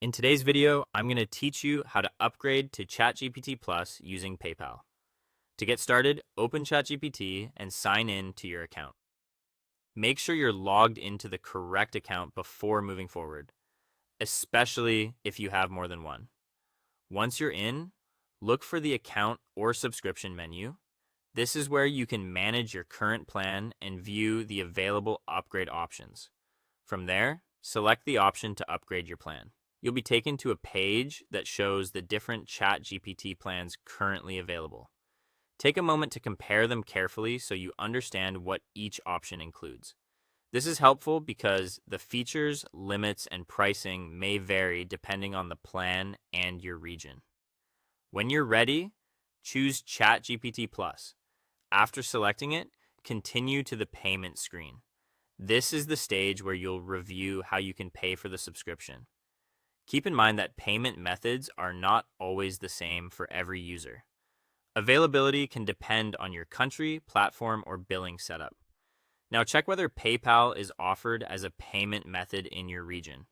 In today's video, I'm going to teach you how to upgrade to ChatGPT Plus using PayPal. To get started, open ChatGPT and sign in to your account. Make sure you're logged into the correct account before moving forward, especially if you have more than one. Once you're in, look for the account or subscription menu. This is where you can manage your current plan and view the available upgrade options. From there, select the option to upgrade your plan. You'll be taken to a page that shows the different ChatGPT plans currently available. Take a moment to compare them carefully so you understand what each option includes. This is helpful because the features, limits, and pricing may vary depending on the plan and your region. When you're ready, choose ChatGPT Plus. After selecting it, continue to the payment screen. This is the stage where you'll review how you can pay for the subscription. Keep in mind that payment methods are not always the same for every user. Availability can depend on your country, platform, or billing setup. Now check whether PayPal is offered as a payment method in your region.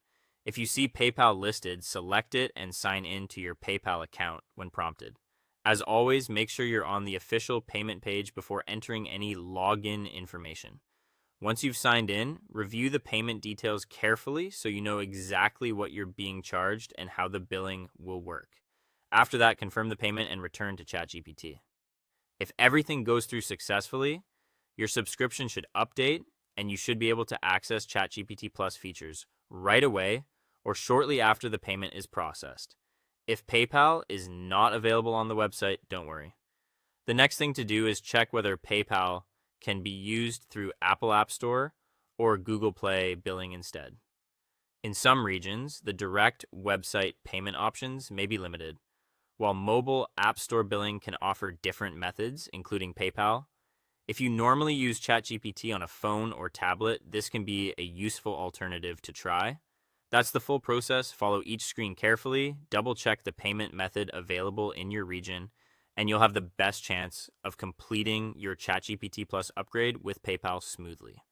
If you see PayPal listed, select it and sign in to your PayPal account when prompted. As always, make sure you're on the official payment page before entering any login information. Once you've signed in, review the payment details carefully so you know exactly what you're being charged and how the billing will work. After that, confirm the payment and return to ChatGPT. If everything goes through successfully, your subscription should update and you should be able to access ChatGPT Plus features right away or shortly after the payment is processed. If PayPal is not available on the website, don't worry. The next thing to do is check whether PayPal can be used through Apple App Store or Google Play billing instead. In some regions, the direct website payment options may be limited, while mobile App Store billing can offer different methods, including PayPal. If you normally use ChatGPT on a phone or tablet, this can be a useful alternative to try. That's the full process. Follow each screen carefully, double check the payment method available in your region, and you'll have the best chance of completing your ChatGPT Plus upgrade with PayPal smoothly.